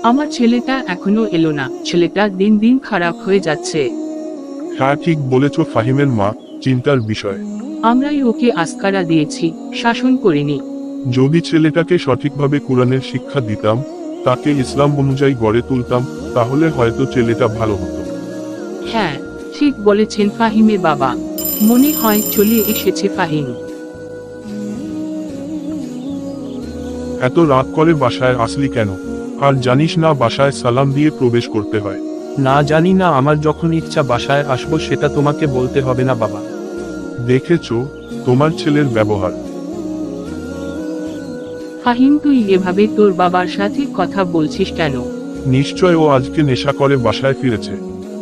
আমার ছেলেটা এখনো এলো না, ছেলেটা দিন দিন খারাপ হয়ে যাচ্ছে। হ্যাঁ, ঠিক বলেছ ফাহিমের মা, চিন্তার বিষয়। আমরাই ওকে আস্কারা দিয়েছি, শাসন করিনি। যদি ছেলেটাকে সঠিকভাবে কোরআনের শিক্ষা দিতাম, তাকে ইসলাম অনুযায়ী গড়ে তুলতাম, তাহলে হয়তো ছেলেটা ভালো হতো। হ্যাঁ, ঠিক বলেছেন ফাহিমের বাবা। মনে হয় চলে এসেছে ফাহিম। এত রাত করে বাসায় আসলি কেন? আর জানিস না বাসায় সালাম দিয়ে প্রবেশ করতে হয়? না, জানি না। আমার যখন ইচ্ছা বাসায় আসবো, সেটা তোমাকে বলতে হবে না বাবা। দেখেছো তোমার ছেলের ব্যবহার। ফাহিম, তুই এভাবে তোর বাবার সাথে কথা বলছিস কেন? নিশ্চয় ও আজকে নেশা করে বাসায় ফিরেছে।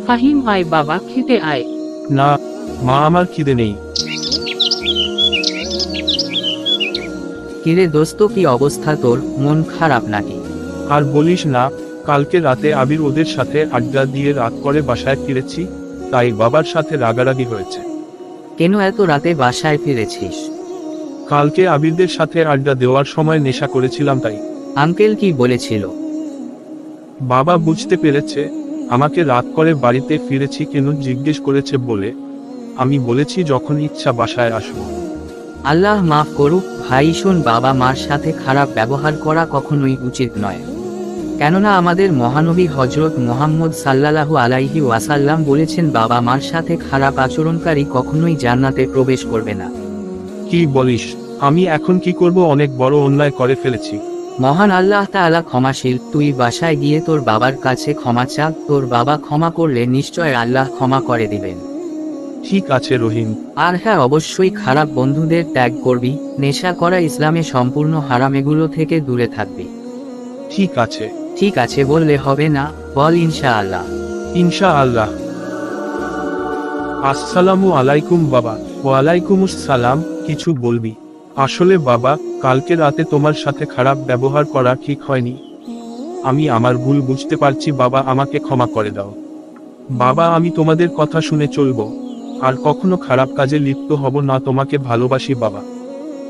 ফাহিম, আয় বাবা, খেতে আয়। না মা, আমার খিদে নেই। কিরে দোস্ত, কি অবস্থা তোর? মন খারাপ নাকি? আর বলিস না, কালকে রাতে আবির ওদের সাথে আড্ডা দিয়ে রাত করে বাসায় ফিরেছি, তাই বাবার সাথে রাগারাগি হয়েছে। কেন এত রাতে বাসায় ফিরেছিস? কালকে আবিরদের সাথে আড্ডা দেওয়ার সময় নেশা করেছিলাম, তাই। আঙ্কেল কি বলেছিল? বাবা বুঝতে পেরেছে আমাকে রাত করে বাড়িতে ফিরেছি কেন জিজ্ঞেস করেছে বলে আমি বলেছি যখন ইচ্ছা বাসায় আসবো। আল্লাহ মাফ করুক ভাই। শোন, বাবা মার সাথে খারাপ ব্যবহার করা কখনোই উচিত নয়। কেননা আমাদের মহানবী হজরত মুহাম্মদ সাল্লাল্লাহু আলাইহি ওয়াসাল্লাম বলেছেন, বাবা মার সাথে খারাপ আচরণকারী কখনোই জান্নাতে প্রবেশ করবে না। কি বলিস? আমি এখন কি করব? অনেক বড় অন্যায় করে ফেলেছি। মহান আল্লাহ তাআলা ক্ষমাশীল। তুই বাসায় গিয়ে তোর বাবার কাছে ক্ষমা চা। তোর বাবা ক্ষমা করলে নিশ্চয় আল্লাহ ক্ষমা করে দিবেন। ঠিক আছে রহিম। আর হ্যাঁ, অবশ্যই খারাপ বন্ধুদের ত্যাগ করবি। নেশা করা ইসলামে সম্পূর্ণ হারাম, এগুলো থেকে দূরে থাকবি। ঠিক আছে। ঠিক আছে বললে হবে না, বল ইনশাআল্লাহ। ইনশাআল্লাহ। আসসালামু আলাইকুম বাবা। ওয়ালাইকুমুস সালাম। কিছু বলবি? আসলে বাবা, কালকে রাতে তোমার সাথে খারাপ ব্যবহার করা ঠিক হয়নি। আমি আমার ভুল বুঝতে পারছি বাবা, আমাকে ক্ষমা করে দাও। বাবা, আমি তোমাদের কথা শুনে চলবো, আর কখনো খারাপ কাজে লিপ্ত হব না। তোমাকে ভালোবাসি বাবা।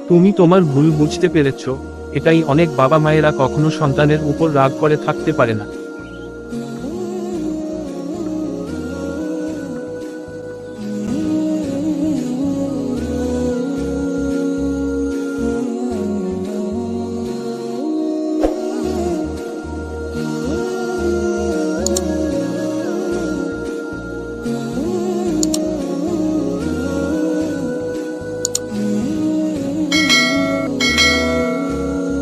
তুমি তোমার ভুল বুঝতে পেরেছো, এটাই অনেক। বাবা মায়েরা কখনো সন্তানের উপর রাগ করে থাকতে পারে না।